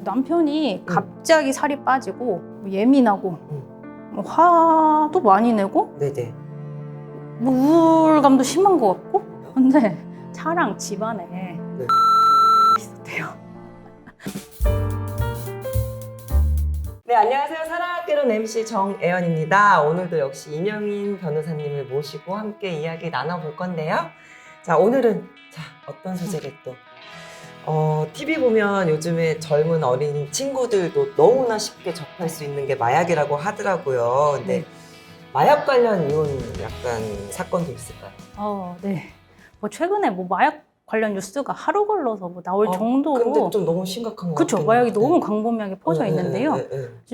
남편이 갑자기 살이 빠지고 예민하고 화도 많이 내고 네네. 뭐 우울감도 심한 것 같고 근데 차랑 집안에 비슷해요. 네, 안녕하세요. 사랑학개론 MC 정애연입니다. 오늘도 역시 이명인 변호사님을 모시고 함께 이야기 나눠볼 건데요. 자, 오늘은 어떤 소재를 또 TV 보면 요즘에 젊은 어린 친구들도 너무나 쉽게 접할 수 있는 게 마약이라고 하더라고요. 근데 마약 관련 이혼 약간 사건도 있을까요? 네. 뭐 최근에 뭐 마약 관련 뉴스가 하루 걸러서 뭐 나올 정도로 근데 좀 너무 심각한 것 그쵸, 같긴 마약이 해요. 너무 광범위하게 퍼져 있는데요.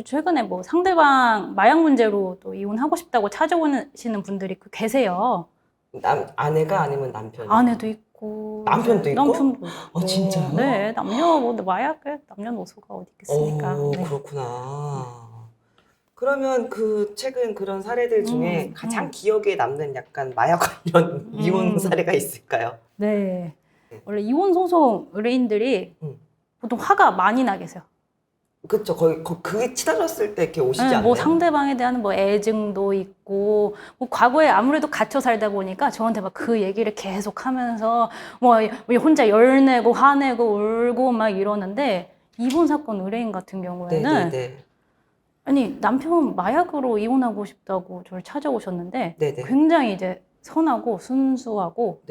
최근에 뭐 상대방 마약 문제로 또 이혼하고 싶다고 찾아오시는 분들이 계세요. 아내가 아니면 남편이? 아내도 있고 남편도 있고? 남편도 있고. 진짜요? 네, 마약에 남녀노소가 어디 있겠습니까? 네. 그렇구나. 그러면 최근 그런 사례들 중에 가장 기억에 남는 약간 마약 관련 이혼 사례가 있을까요? 네. 원래 이혼 소송 의뢰인들이 보통 화가 많이 나 계세요. 그쵸. 그게 치달았을 때 이렇게 오시지 않나요? 뭐 상대방에 대한 뭐 애증도 있고, 뭐 과거에 아무래도 갇혀 살다 보니까 저한테 막 그 얘기를 계속 하면서 뭐 혼자 열내고 화내고 울고 막 이러는데, 이혼 사건 의뢰인 같은 경우에는 아니 남편 마약으로 이혼하고 싶다고 저를 찾아오셨는데 굉장히 이제 선하고 순수하고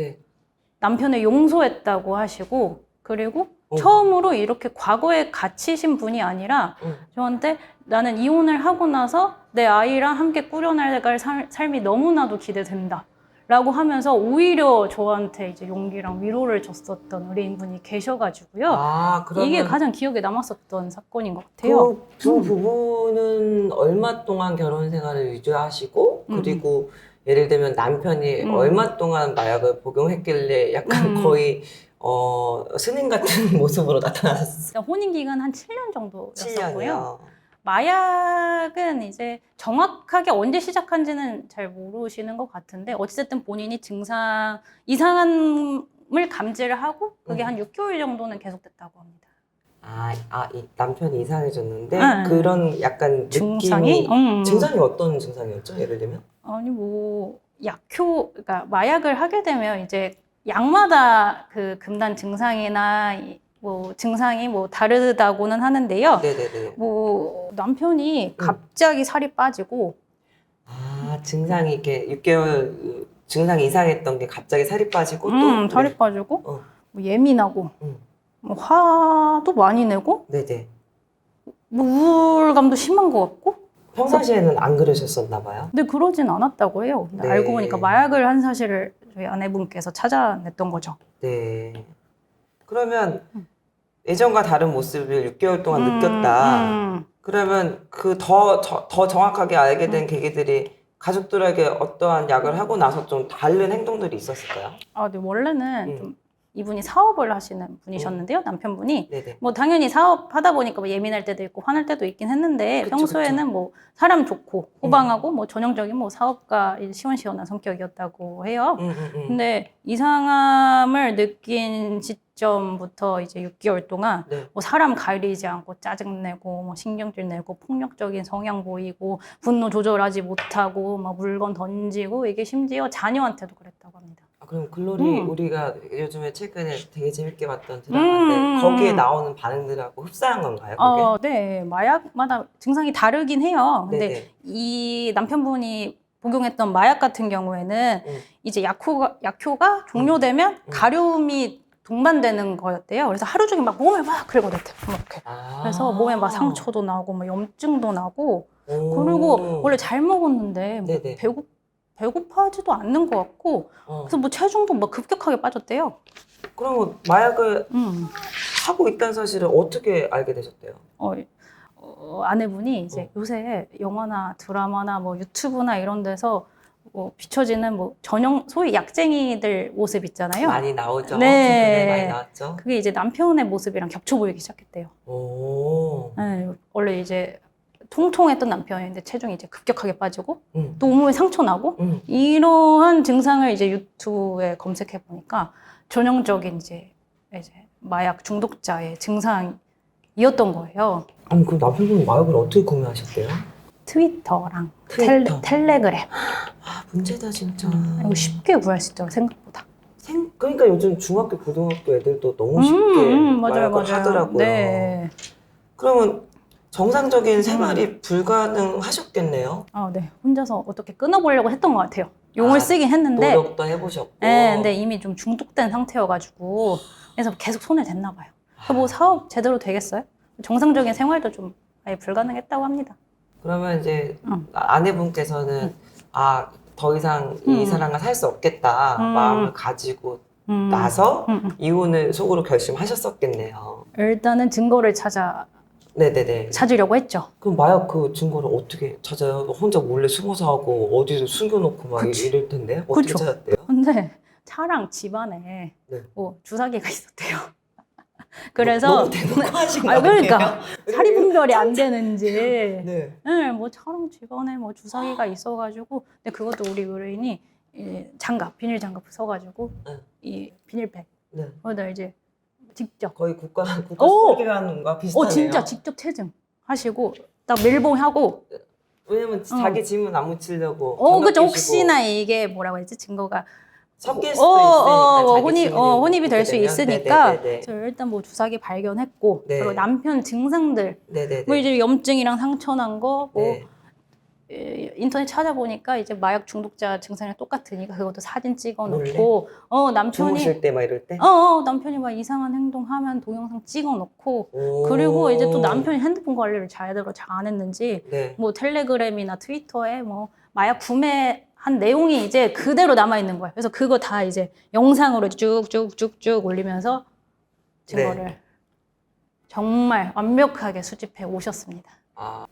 남편을 용서했다고 하시고, 그리고 처음으로 이렇게 과거에 갇히신 분이 아니라 저한테 나는 이혼을 하고 나서 내 아이랑 함께 꾸려나갈 삶이 너무나도 기대된다 라고 하면서 오히려 저한테 이제 용기랑 위로를 줬었던 의뢰인분이 계셔가지고요. 이게 가장 기억에 남았었던 사건인 것 같아요. 그 두 부부는 얼마 동안 결혼 생활을 유지하시고 그리고 예를 들면 남편이 얼마 동안 마약을 복용했길래 약간 거의 스님 같은 모습으로 나타나셨어요? 혼인기간 한 7년 정도였었고요. 7년이요. 마약은 이제 정확하게 언제 시작한지는 잘 모르시는 것 같은데, 어찌됐든 본인이 이상함을 감지를 하고 그게 한 6개월 정도는 계속됐다고 합니다. 이 남편이 이상해졌는데 그런 약간 증상이? 증상이 어떤 증상이었죠? 예를 들면? 아니 그러니까 마약을 하게 되면 이제 약마다 그 금단 증상이나 뭐 증상이 뭐 다르다고는 하는데요. 뭐 남편이 갑자기 살이 빠지고 증상이 이렇게 6개월 증상이 이상했던 게 갑자기 살이 빠지고 살이 빠지고 뭐 예민하고 뭐 화도 많이 내고 뭐 우울감도 심한 것 같고. 평상시에는 안 그러셨었나 봐요? 근데 그러진 않았다고 해요. 근데 알고 보니까 마약을 한 사실을 저희 아내분께서 찾아냈던 거죠. 네. 그러면 예전과 다른 모습을 6개월 동안 느꼈다. 그러면 더 정확하게 알게 된 계기들이 가족들에게 어떠한 약을 하고 나서 좀 다른 행동들이 있었을까요? 네, 원래는 좀 이분이 사업을 하시는 분이셨는데요, 남편분이. 뭐 당연히 사업하다 보니까 뭐 예민할 때도 있고 화날 때도 있긴 했는데, 평소에는 뭐 사람 좋고 호방하고 뭐 전형적인 뭐 사업가 시원시원한 성격이었다고 해요. 근데 이상함을 느낀 시점부터 이제 6개월 동안 뭐 사람 가리지 않고 짜증내고 뭐 신경질 내고 폭력적인 성향 보이고 분노 조절하지 못하고 막 물건 던지고, 이게 심지어 자녀한테도 그랬다고 합니다. 그럼 글로리 우리가 요즘에 최근에 되게 재밌게 봤던 드라마인데 거기에 나오는 반응들하고 흡사한 건가요? 그게? 네. 마약마다 증상이 다르긴 해요. 근데 이 남편분이 복용했던 마약 같은 경우에는 이제 약효가 종료되면 가려움이 동반되는 거였대요. 그래서 하루 종일 막 몸을 막 긁어댔대요. 이렇게. 그래서 몸에 막 상처도 나고 막 염증도 나고, 그리고 원래 잘 먹었는데 뭐 배고파지도 않는 것 같고, 그래서 뭐 체중도 막 급격하게 빠졌대요. 그럼 마약을 하고 있다는 사실을 어떻게 알게 되셨대요? 아내분이 이제 요새 영화나 드라마나 뭐 유튜브나 이런 데서 뭐 비춰지는 뭐 소위 약쟁이들 모습 있잖아요. 많이 나오죠. 최근에 많이 나왔죠. 그게 이제 남편의 모습이랑 겹쳐 보이기 시작했대요. 원래 이제 통통했던 남편인데 체중이 이제 급격하게 빠지고 또 온몸에 상처 나고 이러한 증상을 이제 유튜브에 검색해 보니까 전형적인 이제 마약 중독자의 증상이 이었던 거예요. 아니 그 남편분 마약을 어떻게 구매하셨대요? 트위터랑 트위터. 텔레그램. 아 문제다 진짜. 이거 쉽게 구할 수 있더라고요, 생각보다. 그러니까 요즘 중학교 고등학교 애들도 너무 쉽게 맞아요, 마약을 맞아요. 하더라고요. 네. 그러면 정상적인 생활이 불가능하셨겠네요. 네. 혼자서 어떻게 끊어보려고 했던 것 같아요. 용을 쓰긴 했는데, 노력도 해보셨고. 네, 근데 이미 좀 중독된 상태여가지고, 그래서 계속 손을 댔나 봐요. 그래서 뭐 사업 제대로 되겠어요? 정상적인 생활도 좀 아예 불가능했다고 합니다. 그러면 이제 응. 아내분께서는 더 이상 이 사람과 살 수 없겠다 마음을 가지고 나서 이혼을 속으로 결심하셨었겠네요. 일단은 증거를 네네네. 찾으려고 했죠. 그럼 마약 그 증거를 어떻게 찾아요? 혼자 몰래 숨어서 하고 어디서 숨겨놓고 막 그치. 이럴 텐데 어떻게 그쵸. 찾았대요? 근데 차랑 집안에 네. 뭐 주사기가 있었대요. 그래서 너무 대놓고 하신 거 아니에요? 그러니까 사리 분별이 안 되는지 네. 네, 뭐 차랑 집안에 뭐 주사기가 있어가지고 근데 그것도 우리 의뢰인이 비닐 장갑 써가지고 네. 이 비닐팩 네. 거기다 이제 직접 거의 국가 오! 수사기관과 비슷하네요. 진짜 직접 체증하시고 딱 밀봉하고 왜냐면 자기 지문 안 묻히려고. 그죠. 혹시나 이게 뭐라고 했지 증거가 섞일 수도 있으니까 자기 혼입이 될 수 되면. 있으니까 네네네네. 그래서 일단 뭐 주사기 발견했고 네. 그리고 남편 증상들 네네네. 뭐 이제 염증이랑 상처 난 거 뭐 네. 인터넷 찾아보니까 이제 마약 중독자 증상이랑 똑같으니까 그것도 사진 찍어놓고 남편이 주무실 때 막 이럴 때? 남편이 막 이상한 행동하면 동영상 찍어놓고 오. 그리고 이제 또 남편이 핸드폰 관리를 제대로 잘 안 했는지 네. 뭐 텔레그램이나 트위터에 뭐 마약 구매한 내용이 이제 그대로 남아 있는 거예요. 그래서 그거 다 이제 영상으로 쭉쭉쭉쭉 올리면서 증거를 정말 완벽하게 수집해 오셨습니다.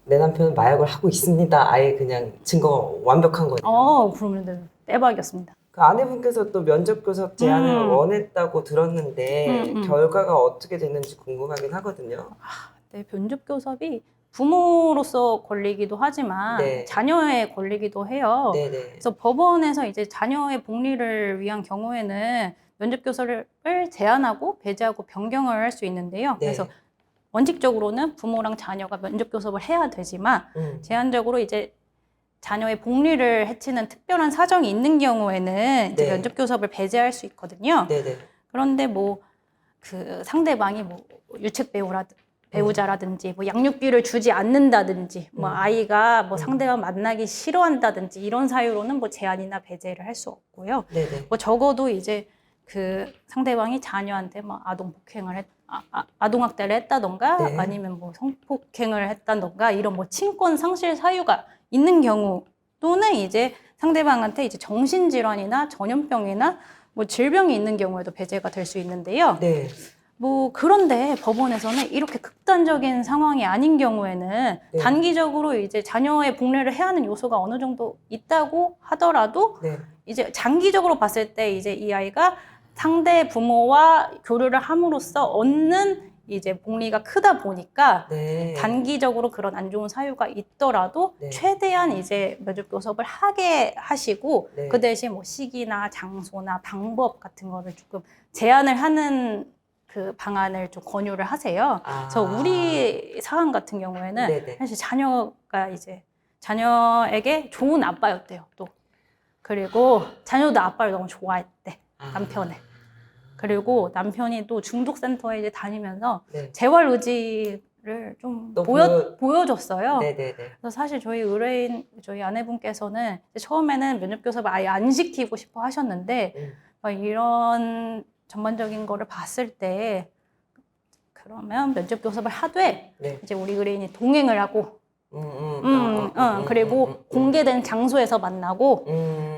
내 남편은 마약을 하고 있습니다. 아예 그냥 증거 완벽한 거네요. 그러면 대박이었습니다. 그 아내분께서 또 면접 교섭 제안을 원했다고 들었는데 결과가 어떻게 됐는지 궁금하긴 하거든요. 네, 면접 교섭이 부모로서 걸리기도 하지만 네. 자녀의 걸리기도 해요. 네네. 그래서 법원에서 이제 자녀의 복리를 위한 경우에는 면접 교섭을 제한하고 배제하고 변경을 할 수 있는데요. 네. 그래서 원칙적으로는 부모랑 자녀가 면접 교섭을 해야 되지만 제한적으로 이제 자녀의 복리를 해치는 특별한 사정이 있는 경우에는 이제 네. 면접 교섭을 배제할 수 있거든요. 네네. 그런데 뭐 그 상대방이 뭐 유책 배우자라든지 뭐 양육비를 주지 않는다든지 뭐 아이가 뭐 상대방 만나기 싫어한다든지 이런 사유로는 뭐 제한이나 배제를 할 수 없고요. 네네. 뭐 적어도 이제 그 상대방이 자녀한테 뭐 아동학대를 했다던가 네. 아니면 뭐 성폭행을 했다던가 이런 뭐 친권 상실 사유가 있는 경우 또는 이제 상대방한테 이제 정신질환이나 전염병이나 뭐 질병이 있는 경우에도 배제가 될 수 있는데요. 네. 뭐 그런데 법원에서는 이렇게 극단적인 상황이 아닌 경우에는 네. 단기적으로 이제 자녀의 복리를 해야 하는 요소가 어느 정도 있다고 하더라도 네. 이제 장기적으로 봤을 때 이제 이 아이가 상대 부모와 교류를 함으로써 얻는 이제 복리가 크다 보니까 네. 단기적으로 그런 안 좋은 사유가 있더라도 네. 최대한 이제 면접 교섭을 하게 하시고 네. 그 대신 뭐 시기나 장소나 방법 같은 거를 조금 제한을 하는 그 방안을 좀 권유를 하세요. 그래서 우리 사안 같은 경우에는 네네. 사실 자녀가 이제 자녀에게 좋은 아빠였대요. 또 그리고 자녀도 아빠를 너무 좋아했대. 남편을. 그리고 남편이 또 중독센터에 이제 다니면서 네. 재활 의지를 좀 또 보여줬어요. 네네네. 그래서 사실 저희 의뢰인, 저희 아내분께서는 처음에는 면접 교섭을 아예 안 시키고 싶어 하셨는데 막 이런 전반적인 거를 봤을 때 그러면 면접 교섭을 하되 네. 이제 우리 의뢰인이 동행을 하고 그리고 공개된 장소에서 만나고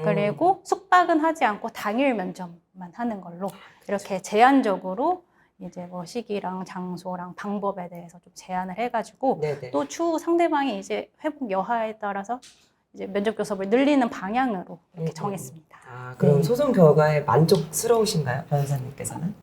그리고 숙박은 하지 않고 당일 면접만 하는 걸로 이렇게 제한적으로 이제 뭐 시기랑 장소랑 방법에 대해서 좀 제한을 해가지고 네네. 또 추후 상대방이 이제 회복 여하에 따라서 이제 면접 교섭을 늘리는 방향으로 이렇게 정했습니다. 그럼 네. 소송 결과에 만족스러우신가요, 변호사님께서는?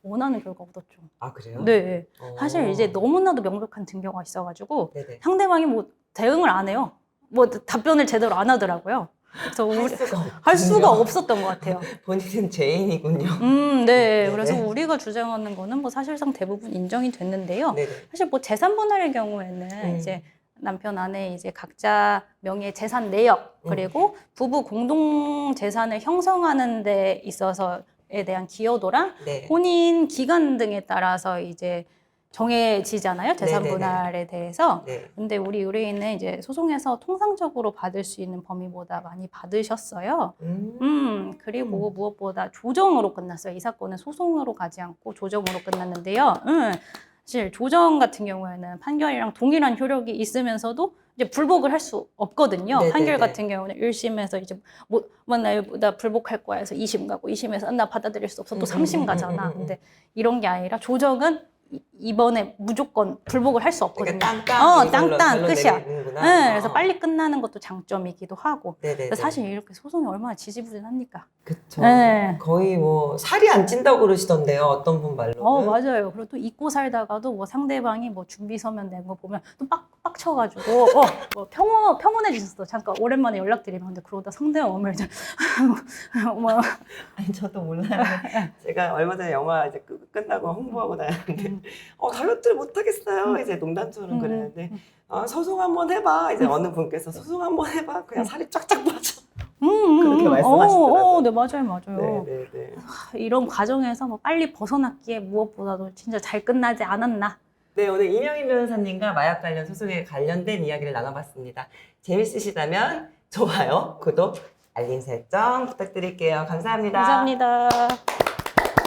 원하는 결과 얻었죠. 그래요? 네. 사실 이제 너무나도 명백한 증거가 있어가지고 네네. 상대방이 뭐 대응을 안 해요. 뭐 답변을 제대로 안 하더라고요. 그래서 할 할 수가 없군요. 없었던 것 같아요. 본인은 죄인이군요. 네. 네네. 그래서 우리가 주장하는 거는 뭐 사실상 대부분 인정이 됐는데요. 네네. 사실 뭐 재산 분할의 경우에는 이제 남편 아내 이제 각자 명의의 재산 내역 그리고 부부 공동 재산을 형성하는 데 있어서에 대한 기여도랑 네. 혼인 기간 등에 따라서 이제 정해지잖아요. 재산 네네네. 분할에 대해서. 네. 근데 우리 의뢰인은 이제 소송에서 통상적으로 받을 수 있는 범위보다 많이 받으셨어요. 그리고 무엇보다 조정으로 끝났어요. 이 사건은 소송으로 가지 않고 조정으로 끝났는데요. 사실 조정 같은 경우에는 판결이랑 동일한 효력이 있으면서도 이제 불복을 할 수 없거든요. 네네네. 판결 같은 경우는 1심에서 이제 뭐 나 불복할 거야 해서 2심 가고 2심에서 나 받아들일 수 없어 또 3심 가잖아. 근데 이런 게 아니라 조정은 이번에 무조건 불복을 할 수 없거든요. 그러니까 땅땅 이걸로 땅땅 결론 끝이야. 내리는구나. 네, 그래서 빨리 끝나는 것도 장점이기도 하고. 네네네. 사실 이렇게 소송이 얼마나 지지부진합니까? 그쵸. 네. 거의 뭐 살이 안 찐다고 그러시던데요. 어떤 분 말로는. 맞아요. 그리고 또 잊고 살다가도 뭐 상대방이 뭐 준비 서면 낸 거 보면 또 빡쳐가지고 뭐 평온해지셨어. 잠깐 오랜만에 연락드리면 근데 그러다 상대방 오면 이제 뭐 아니 저도 몰라요. 제가 얼마 전에 영화 이제 끝나고 홍보하고 다녔는데 다이어트를 못 하겠어요. 이제 농담처럼 그랬는데 소송 한번 해봐. 이제 어느 분께서 소송 한번 해봐. 그냥 살이 쫙쫙 빠져. 그렇게 말씀하시더라고요. 네, 맞아요. 네네네. 이런 과정에서 뭐 빨리 벗어났기에 무엇보다도 진짜 잘 끝나지 않았나. 네, 오늘 이명인 변호사님과 마약 관련 소송에 관련된 이야기를 나눠봤습니다. 재밌으시다면 좋아요, 구독, 알림 설정 부탁드릴게요. 감사합니다. 감사합니다.